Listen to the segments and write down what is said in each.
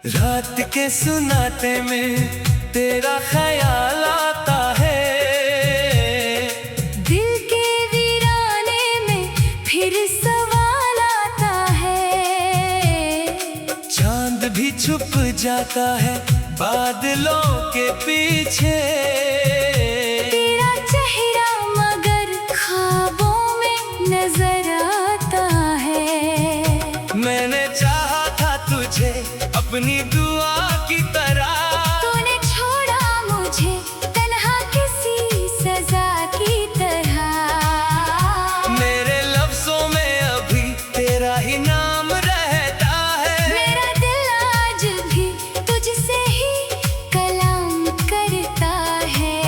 रात के सुनाते में तेरा ख्याल आता है, दिल के वीराने में फिर सवाल आता है। चांद भी छुप जाता है बादलों के पीछे, तेरा चेहरा मगर ख्वाबों में नजर आता है। मैंने चाहा था तुझे अपनी दुआ की तरह, तूने छोड़ा मुझे तन्हा किसी सजा की तरह। मेरे लफ्जों में अभी तेरा ही नाम रहता है, मेरा दिल आज भी तुझसे ही कलाम करता है।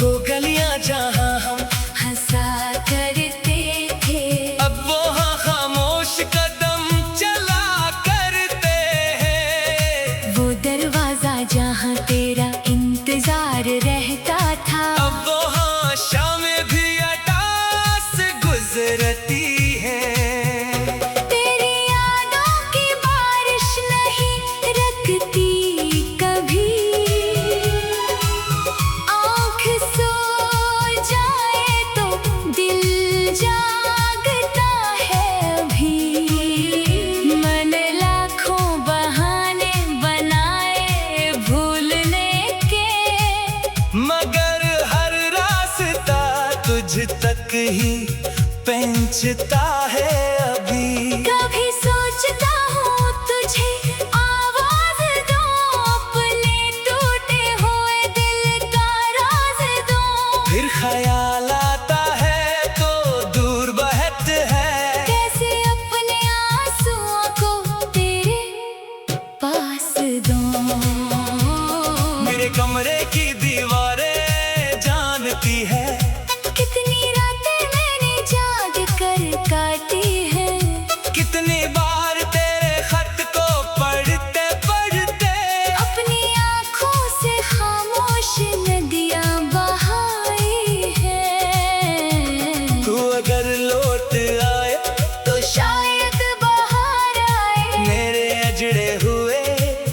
वो गलियां जहां हम हंसा करते थे, अब वो हाँ खामोश कदम चला करते हैं। वो दरवाजा जहाँ तेरा इंतजार रहता था, अब वो हाँ शामें भी अटास गुजरती हैं। तेरी यादों की बारिश नहीं रखती कभी। आँख सो जाए तो दिल जागता है अभी। मन लाखों बहाने बनाए भूलने के, मगर हर रास्ता तुझ तक ही पहुंचता है अभी। कभी सोचता हूँ तुझे आवाज दो, अपने टूटे हुए दिल का राज दो। फिर ख्याल आता है तो दूर बहत है, कैसे अपने आंसुओं को तेरे पास दूं। मेरे कमरे की दीवारें जानती है, कितनी रातें मैंने जाग कर काटी है। कितनी बार तेरे खत को पढ़ते पढ़ते अपनी आँखों से खामोश नदियाँ बहाई है। तू अगर लौट आए तो शायद बाहर आए, मेरे अजड़े हुए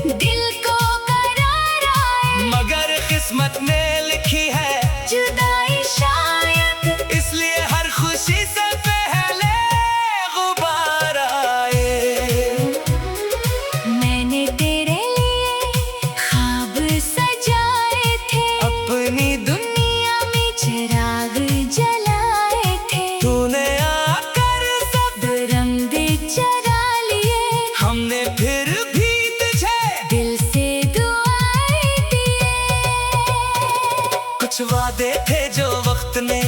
दिल को करार आए। मगर किस्मत ने लिखी है जुदाई शायद, इसलिए हर खुशी से पहले गुबार आए। मैंने तेरे लिए ख्वाब सजाए थे, अपनी दुनिया में चिराग जलाए थे। तूने आकर सब दुरंदे चरा लिए, हमने फिर भी तुझे दिल से दुआएं दिए। कुछ वादे थे जो वक्त ने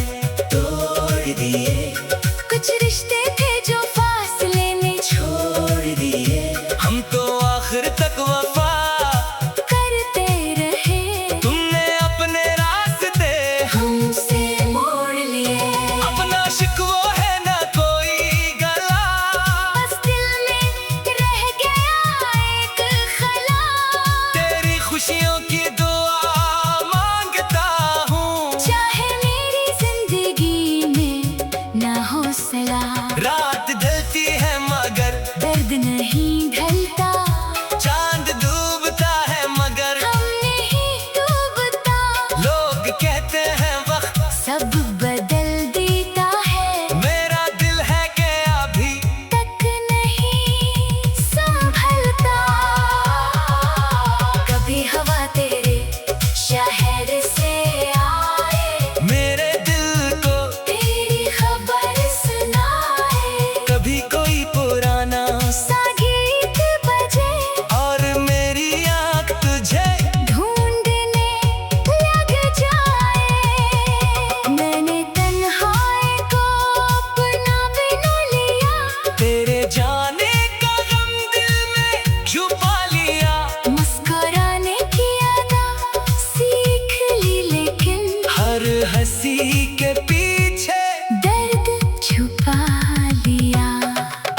तोड़ दिए, कुछ रिश्ते थे जो फासले में छोड़ दिए। हम तो आखिर तक वफा करते रहे, तुमने अपने रास्ते हमसे मोड़ लिए। अपना शिकवा है ना कोई गला, बस दिल में रह गया एक खला। तेरी खुशियों की दुआ मांगता हूँ। चाहे मेरी जिंदगी में ना हो सला, रात ढलती है मगर दर्द नहीं ढलता। चांद डूबता है मगर हम नहीं डूबता, लोग कहते हैं वक्त सब बदल देता है। मेरा दिल है कि अभी तक नहीं संभलता। कभी हवा तेरे शहर से आए, मेरे दिल को तेरी खबर सुनाए। कभी कोई पुराना सा गीत बजे, और मेरी आँख तुझे ढूंढने लग जाए। मैंने तन्हाई को अपना बिना लिया, तेरे जाने का गम दिल में छुपा लिया। मुस्कुराने की अदा सीख ली, लेकिन हर हंसी के पीछे दर्द छुपा लिया।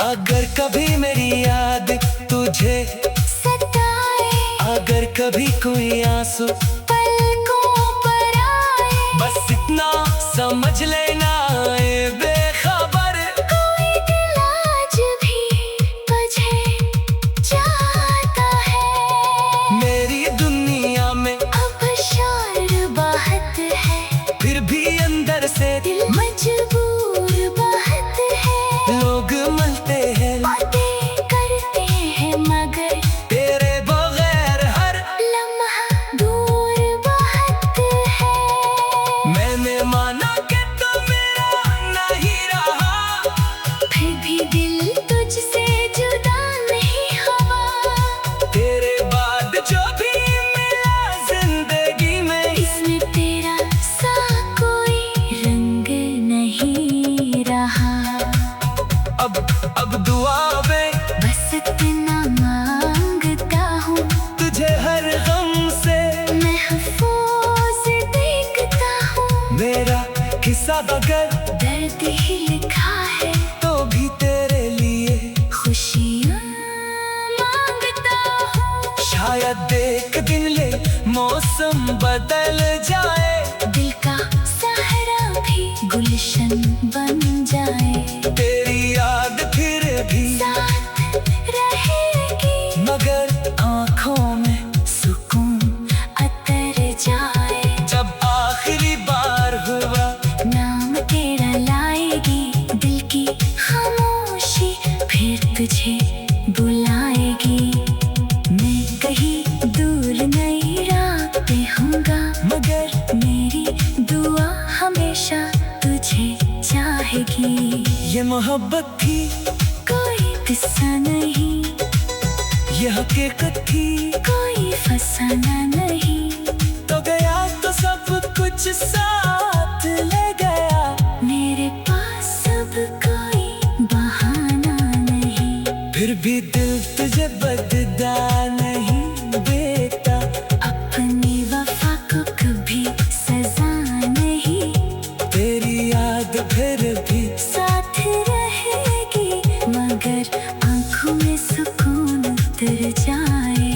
अगर कभी मेरी याद तुझे सताए, अगर कभी कोई आंसू पलकों पर आए, बस इतना समझ लेना ए बेखबर, कोई दिल आज भी मुझे चाहता खुशियाँ मांगता हूँ। शायद एक दिन ले मौसम बदल जाए, दिल का सहारा भी गुलशन बन जाए। तेरी याद फिर भी साथ रहेगी, मगर आँखों में सुकून अतर जाए। जब आखिरी बार हुआ नाम तेरा लाएगी, दिल की खामोशी फिर तुझे बुलाएगी। मैं कहीं दूर नई राह पे हूँगा, मगर मेरी दुआ हमेशा तुझे चाहेगी। ये मोहब्बत थी, कोई किस्सा नहीं, ये हकीकत थी, कोई फसाना नहीं। तो गया तो सब कुछ साथ ले गया। मेरे पास अब कोई बहाना नहीं, फिर भी दिल तुझे बदला नहीं देता। अपनी वफा को कभी सजा नहीं। तेरी याद फिर भी साथ रहेगी, मगर आंखों में सुकून उतर जाए।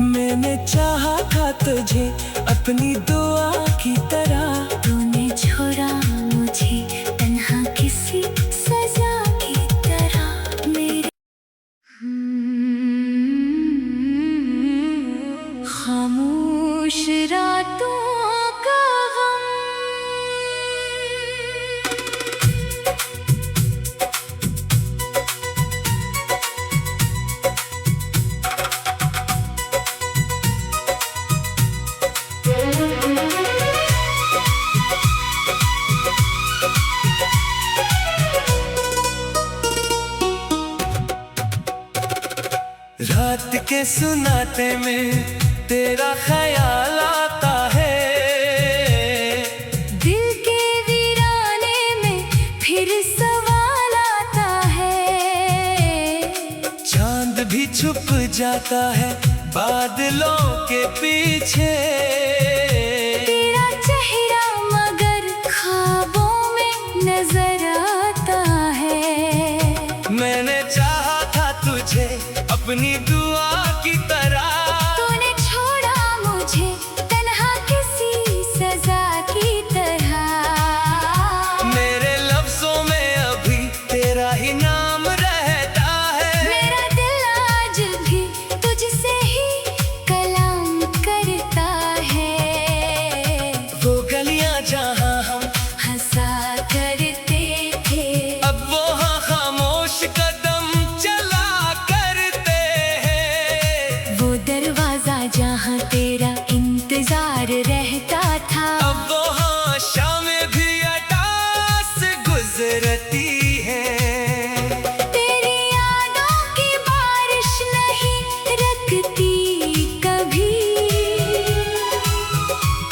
मैंने चाहा था तुझे अपनी दुआ की तरह, तूने छोड़ा मुझे तन्हा किसी सजा की तरह। मेरे खामोश रातों का गम, रात के सुनाते में तेरा ख्याल आता है। दिल के वीराने में फिर सवाल आता है। चांद भी छुप जाता है बादलों के पीछे। तेरा चेहरा मगर ख्वाबों में नजर आता है। मैंने चाहा था तुझे अपनी दुआ की तरह, तूने छोड़ा मुझे तन्हा किसी सजा की तरह। मेरे लफ्जों में अभी तेरा ही नाम रहता है। मेरा दिल आज भी तुझसे ही कलाम करता है। वो गलियां जहां हम हंसा करते थे, अब वो हाँ खामोश कदम चला करते हैं। वो दरवाजा जहाँ तेरा इंतजार रहता था, अब वो हाँ शामें भी अटास गुजरती है। तेरी यादों की बारिश नहीं रखती कभी।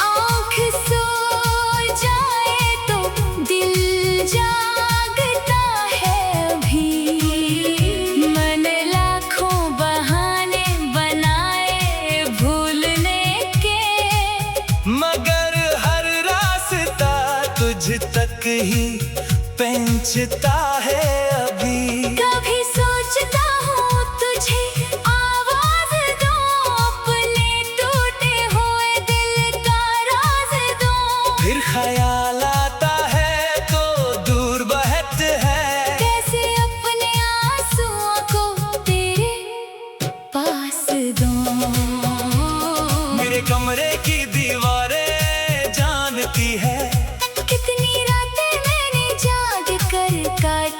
आँख सो जाए तो दिल जागता है अभी। मन लाखों बहाने बनाए भूलने के, मगर हर रास्ता तुझ तक ही पहुंचता है अभी। कभी सोचता हूँ तुझे आवाज दूँ, अपने टूटे हुए दिल का राज दूँ। फिर ख्याल आता है तो दूर बहत है, कैसे अपने आंसुओं को तेरे पास दूँ। मेरे कमरे की दीवारें जानती है। कितनी रातें मैंने जाग कर काटी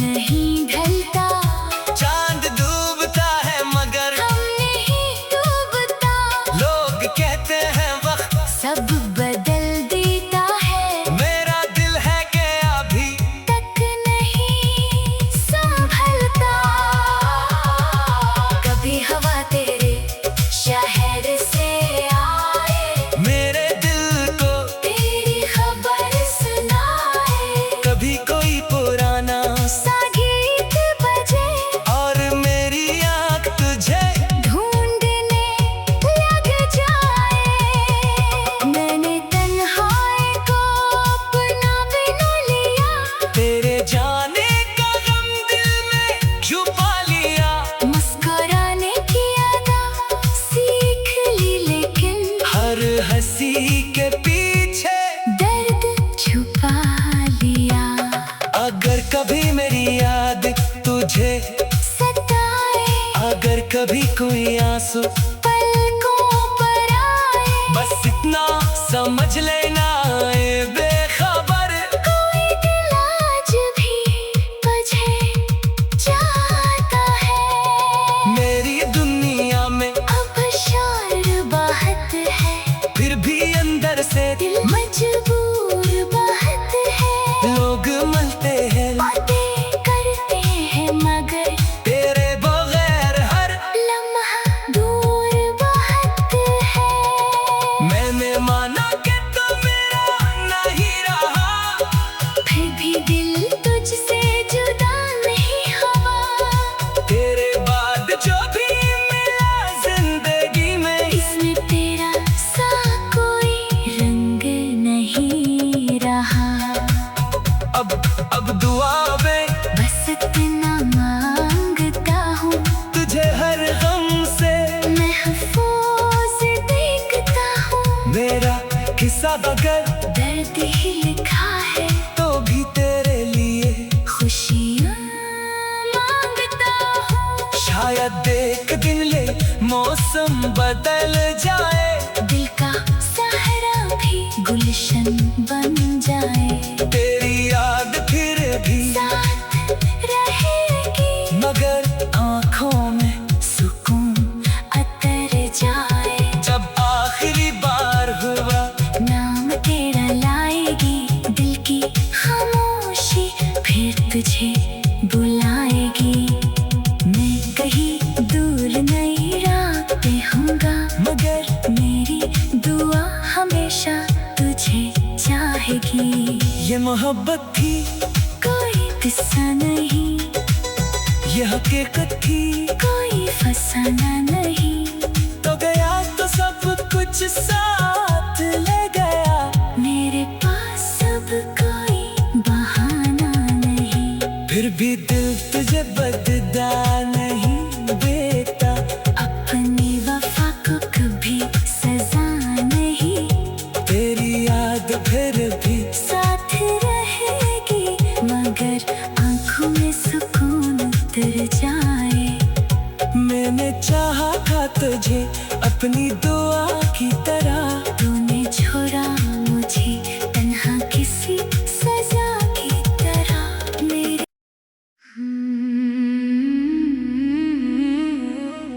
नहीं ढलता, चांद डूबता है मगर हम नहीं डूबता। लोग कहते हैं वक्त सब बदल देता है, मेरा दिल है कि अभी तक नहीं संभलता। कभी हवा तेरे शहर से आए, मेरे दिल को तेरी खबर सुनाए। कभी कोई पुराना सा गीत बजे और मेरी आँख तुझे ढूंढने लग जाए। मैंने तन्हाई को अपना बना लिया, तेरे जाने का गम दिल में छुपा लिया। मुस्कुराने की अदा सीख ली, लेकिन हर हंसी के पीछे दर्द छुपा लिया। अगर कभी मेरी याद तुझे सताए अगर कभी कोई आंसू पलकों पर आए, बस इतना समझ लेना ए बेखबर कोई दिल आज भी तुझे चाहता है। मेरी दुनिया में अब शोर बहुत है, फिर भी अंदर से दिल मजबूर बहुत है। लोग मिलते हैं बातें करते हैं मगर तेरे बगैर हर लम्हा दूर बहुत है। मैंने माना कि तू मेरा नहीं रहा, फिर भी दिल तुझसे जुदा नहीं हुआ। तेरे बाद जो भी मिला जिंदगी में इसमें तेरा सा कोई रंग नहीं रहा। अब दुआ में बस इतना मांगता हूँ, तुझे हर गम से महफूज देखता हूँ। मेरा किस्सा अगर दर्द ही लिखा है, तो भी तेरे लिए खुशियाँ मांगता हूँ। शायद एक दिन ले मौसम बदल जाए, दिल का सहारा भी गुलशन बन जाए। तेरी याद फिर भी साथ रहेगी मगर आँखों में सुकून अतर जाए। जब आखिरी बार हुआ नाम तेरा लाएगी दिल की खामोशी, फिर तुझे बुलाएगी। मैं कहीं दूर नई राह पे होऊंगा, मगर मेरी दुआ हमेशा तुझे चाहेगी। ये मोहब्बत थी कोई किस्सा नहीं, ये हकीकत थी कोई फसाना नहीं। तो गया तो सब कुछ साथ ले गया, मेरे पास अब कोई बहाना नहीं। फिर भी दिल तुझे बदला नहीं देता। अपनी वफा को कभी सजा नहीं, तेरी याद फिर भी साथ रहेगी मगर आंखों में सुकून उतर जाए। मैंने चाहा था तुझे अपनी दुआ की तरह, तूने छोड़ा मुझे तन्हा किसी सजा की तरह। मेरे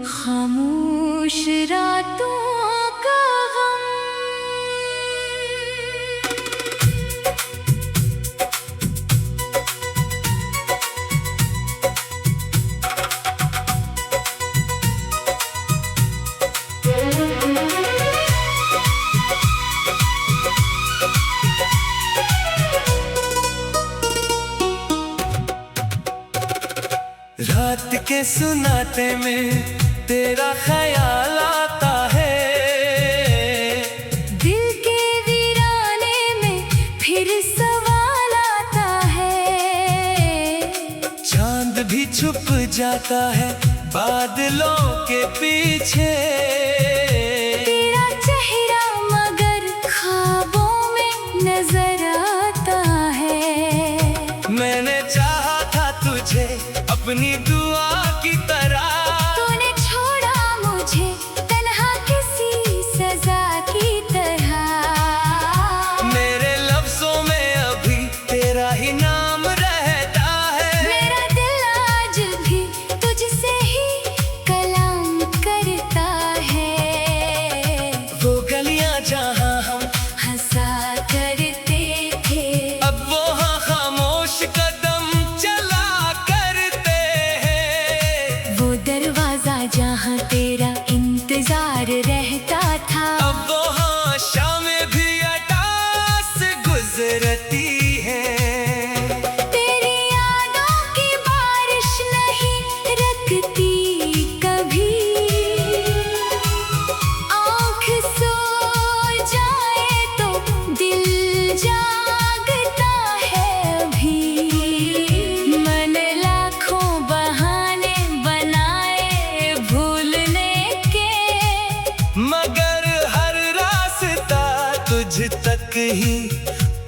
खामोश रातों का गम, रात के सुनाते में तेरा ख्याल आता है, दिल के वीराने में फिर सवाल आता है। चांद भी छुप जाता है बादलों के पीछे। तेरा चेहरा मगर ख्वाबों में नजर आता है। मैंने चाहा था तुझे अपनी दुआ की तरह, तूने छोड़ा मुझे तन्हा किसी सजा की तरह। मेरे लफ्जों में अभी तेरा ही नाम रहता है। मेरा इंतजार रहता था। अब वो हाँ शामें भी अटास गुजरती है। तेरी यादों की बारिश नहीं रखती कभी, आँख सो जाए तो दिल जागता है अभी। मैंने लाखों बहाने बनाए भूलने के, मगर हर रास्ता तुझ तक ही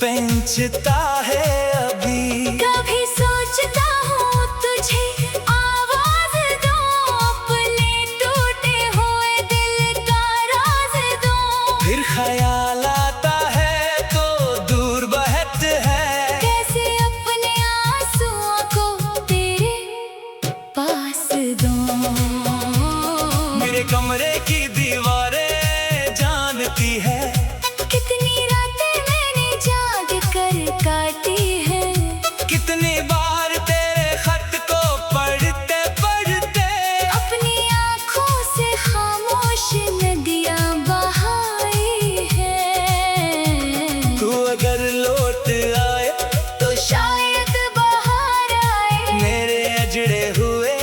पहुंचता है अभी। कभी सोचता हूँ तुझे आवाज दूँ, अपने टूटे हुए दिल का राज दूँ। फिर ख्याल आता है तो दूर बहत है, कैसे अपने आंसुओं को तेरे पास दूँ। मेरे कमरे की दीवारें जानती है, कितनी रातें मैंने जाग कर काटी है। कितनी बार तेरे खत को पढ़ते पढ़ते अपनी आँखों से खामोश नदियाँ बहाई है। तू अगर लौट आए तो शायद बाहर आए, मेरे अजड़े हुए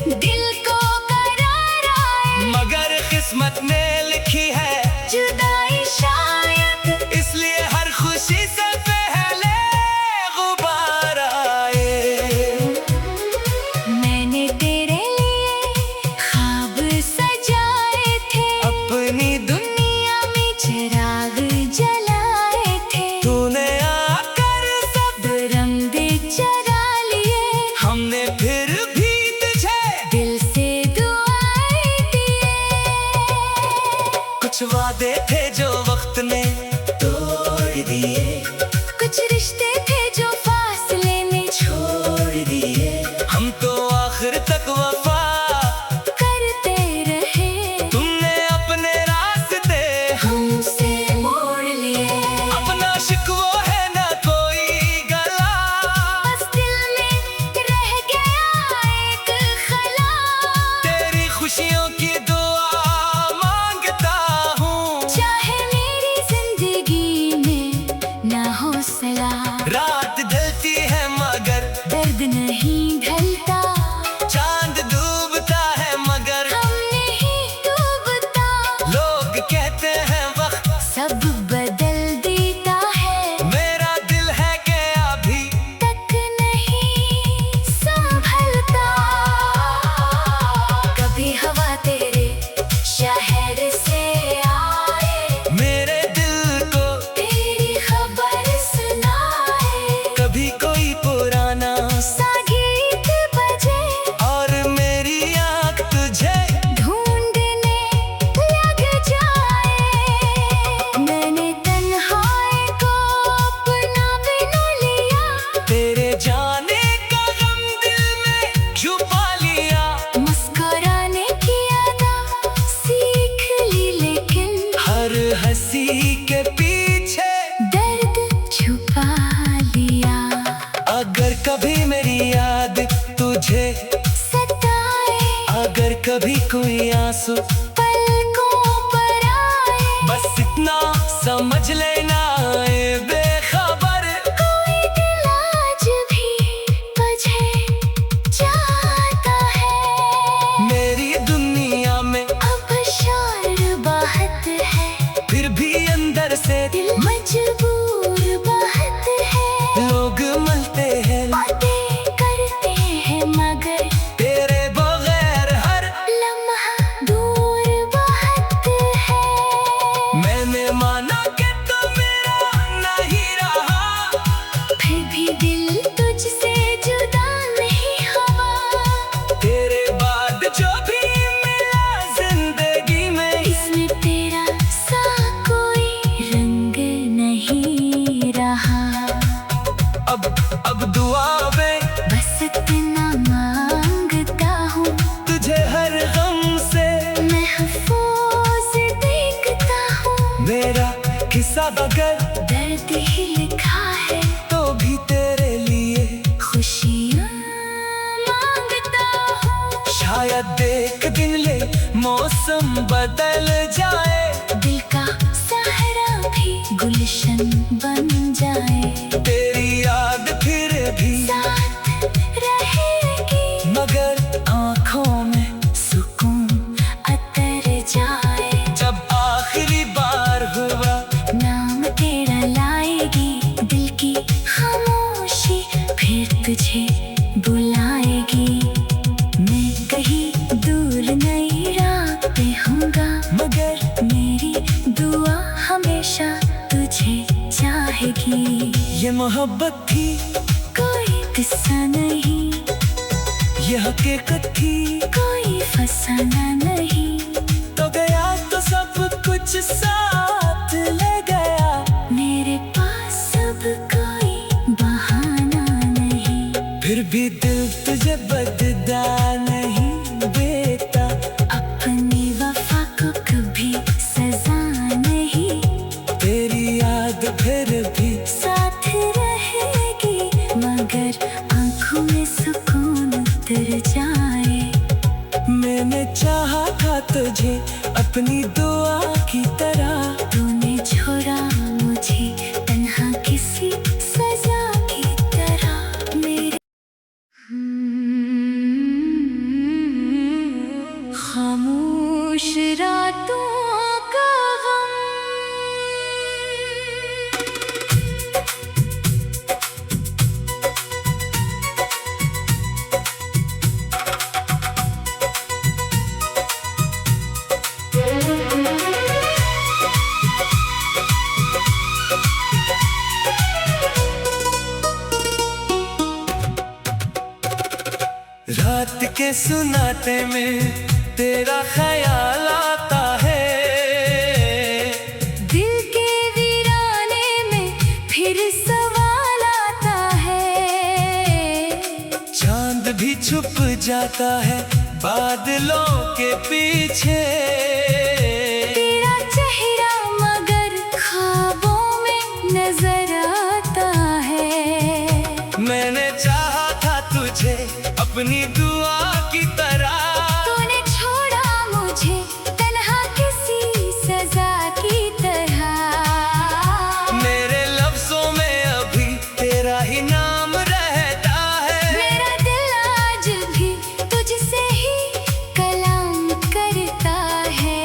दिल को करार आए। मगर किस्मत ने लिखी है जुदाई शायद, इसलिए हर खुशी से पहले गुबार आए। मैंने तेरे लिए ख्वाब सजाए थे, अपनी दुनिया में चिराग जलाए थे। तूने आकर सब रंग चरा लिए, हमने फिर भी तुझे दिल से दुआएं दिए। कुछ वादे थे जो वक्त ने तोड़ दिए, कुछ रिश्ते थे जो फासले में छोड़ दिए। हम तो आखिर तक वफा करते रहे, तुमने अपने रास्ते हमसे मोड़ लिए। अपना शिकवा है ना कोई गला, बस दिल में रह गया एक खला। तेरी खुशियों की दुआ मांगता हूँ। चाहे मेरी जिंदगी में ना हो सला, रात ढलती है मगर दर्द नहीं ढलता। चांद डूबता है मगर हम नहीं डूबता, लोग कहते हैं वक्त सब बदल देता है। मेरा दिल है कि अभी तक नहीं संभलता। कभी हवा तेरे शहर से आए, मेरे दिल को तेरी खबर सुनाए। कभी कोई पुराना सा गीत बजे, और मेरी आँख तुझे ढूंढने लग जाए। मैंने तन्हाई को अपना बिना लिया, तेरे जाने का गम दिल में छुपा लिया। मुस्कुराने की अदा सीख ली, लेकिन हर हंसी के पीछे दर्द छुपा लिया। अगर कभी मेरी याद तुझे सताए, अगर कभी कोई आंसू पलकों पर आए, बस इतना समझ लेना ए बेखबर, कोई दिल आज भी तुझे चाहता है। मेरी दुनिया में अब शोर बहुत है, फिर भी अंदर से दिल मजबूर बहुत है। लोग मिलते हैं, बातें करते हैं, मगर तेरे बगैर हर लम्हा दूर शायद एक दिन ले मौसम बदल जाए, दिल का सहारा भी गुलशन बन जाए। तेरी याद फिर भी साथ रहेगी, मगर आँखों में सुकून अतर जाए। जब आखिरी बार हुआ नाम तेरा लाएगी, दिल की खामोशी फिर तुझे बुलाएगी। मैं कहीं दूर नई राह पे हूँगा, मगर मेरी दुआ हमेशा तुझे चाहेगी। ये मोहब्बत थी, कोई किस्सा नहीं, ये हकीकत थी, कोई फसाना नहीं। तो गया तो सब कुछ साथ ले गया। मेरे पास अब कोई बहाना नहीं, फिर भी दिल तुझे बदला नहीं देता। अपनी वफा को कभी सजा नहीं, तेरी याद फिर भी साथ रहेगी, मगर आंखों में सुकून उतर जाए। मैंने चाहा था तुझे अपनी दुआ की तरह, तूने छोड़ा मुझे तन्हा किसी सजा की तरह। मेरे खामोश रातों का गम, रात के सुनाते में तेरा ख्याल आता है। दिल के वीराने में फिर सवाल आता है। चांद भी छुप जाता है बादलों के पीछे। तेरा चेहरा मगर ख्वाबों में नजर आता है। मैंने चाहा था तुझे अपनी दुआ की तरह, तूने छोड़ा मुझे तन्हा किसी सजा की तरह। मेरे लफ्जों में अभी तेरा ही नाम रहता है। मेरा दिल आज भी तुझसे ही कलाम करता है।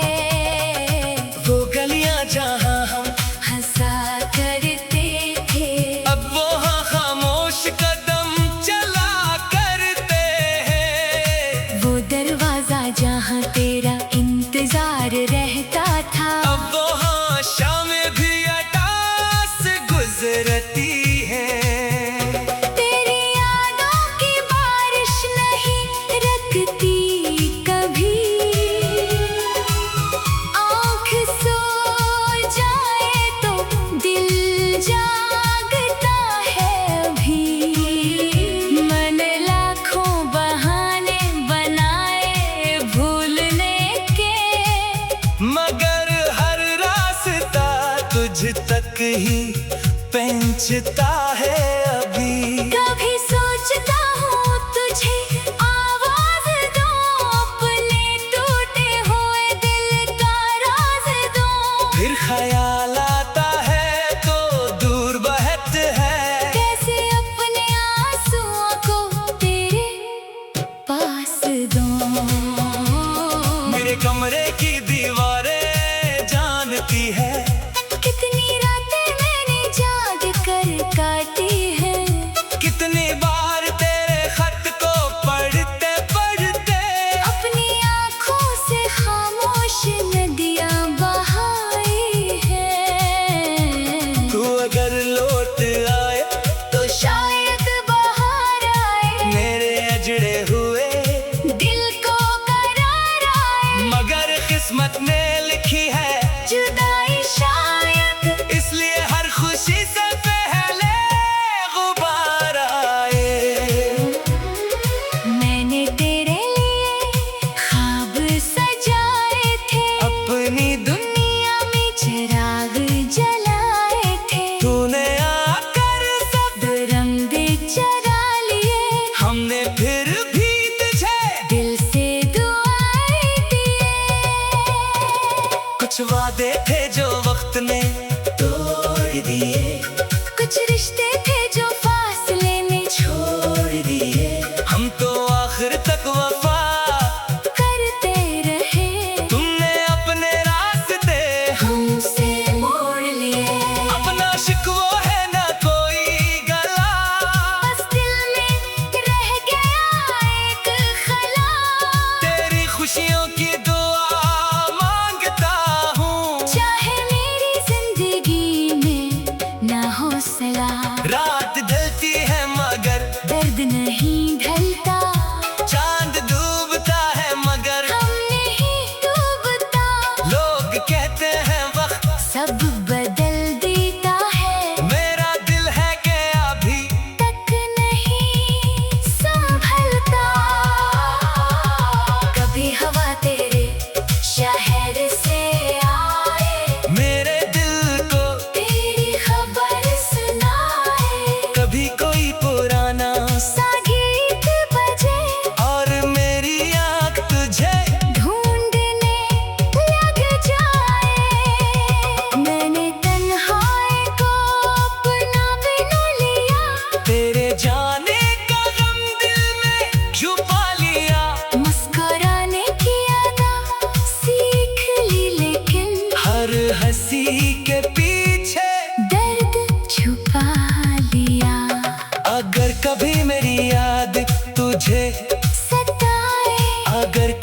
वो गलियां जहां हम हंसा करते थे, अब वो हाँ खामोश कदम चला करते हैं। वो दरवाजा जहाँ तेरा इंतजार रहता था, अब वो हाँ शामें भी अटास गुजरती हैं। तेरी यादों की बारिश नहीं रखती कभी। आँख सो जाए तो दिल जागता है अभी। मन लाखों बहाने बनाए भूलने के, मगर हर रास्ता तुझ तक ही पहुंचता है अभी। कभी सोचता हूँ तुझे आवाज दो, अपने टूटे हुए दिल का राज दो। फिर ख्याल आता है तो दूर बहत है, कैसे अपने आंसुओं को तेरे पास दूं। मेरे कमरे की दीवारें जानती है। कितनी रातें मैंने जाग कर काटी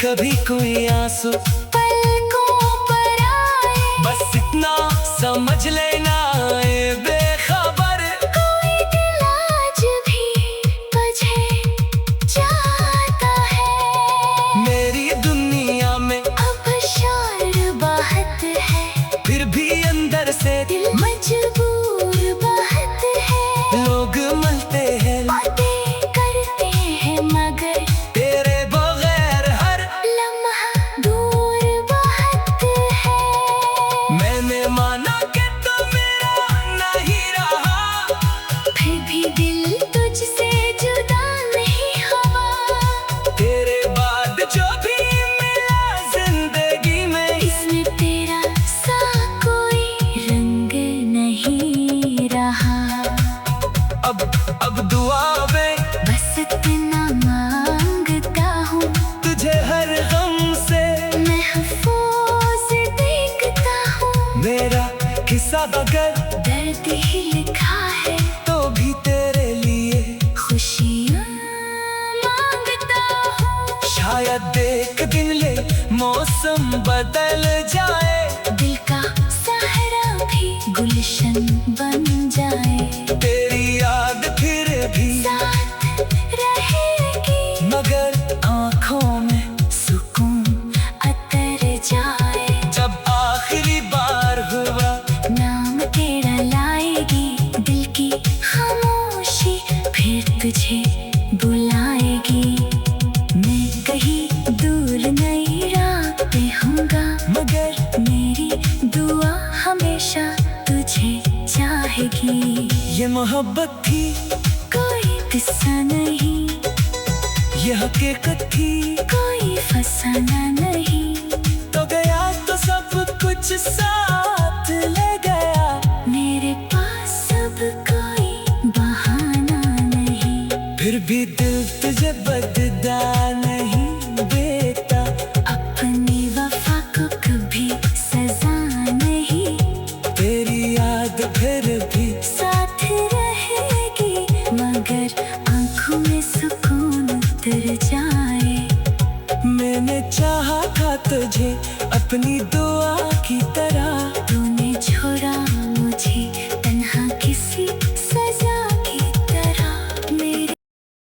कभी कोई आंसू पलकों पर आए, बस इतना समझ लेना ए बेखबर। कोई दिल आज भी तुझे चाहता है। मेरी दुनिया में अब शोर बहुत है, फिर भी अंदर से दिल मजबूर बहुत है। लोग मिलते हैं, बातें करते हैं, मगर तेरे बगैर हर लम्हा दूर बहुत है। मैंने माना कि तू मेरा नहीं रहा, फिर भी दिल तुझसे जुदा नहीं हुआ। तेरे बाद जो भी मिला जिंदगी में, इसमें तेरा सा कोई रंग नहीं रहा। अब दुआ में बस इतना मांगता हूँ, तुझे हर गम से महफूज देखता हूँ। मेरा किस्सा अगर दर्द ही लिखा है, तो भी तेरे लिए खुशियाँ मांगता हूँ। शायद एक दिन ले मौसम बदल जाए, दिल का सहारा भी गुलशन बन जाए। तेरी याद फिर भी साथ रहेगी, मगर आँखों में सुकून अतर जाए। जब आखिरी बार हुआ नाम तेरा लाएगी, दिल की खामोशी फिर तुझे बुलाएगी। मैं कहीं दूर नई राह पे हूँगा, मगर मेरी दुआ हमेशा तुझे चाहेगी। ये मोहब्बत थी, कोई किस्सा नहीं, ये हकीकत थी, कोई फसाना नहीं। तो गया तो सब कुछ साथ ले गया। मेरे पास अब कोई बहाना नहीं, फिर भी दिल तुझे बदला नहीं देता। अपनी वफा को कभी सजा नहीं। तेरी याद फिर भी साथ रहेगी, मगर आंखों में सुकून उतर जाए। मैंने चाहा था तुझे अपनी दुआ की तरह,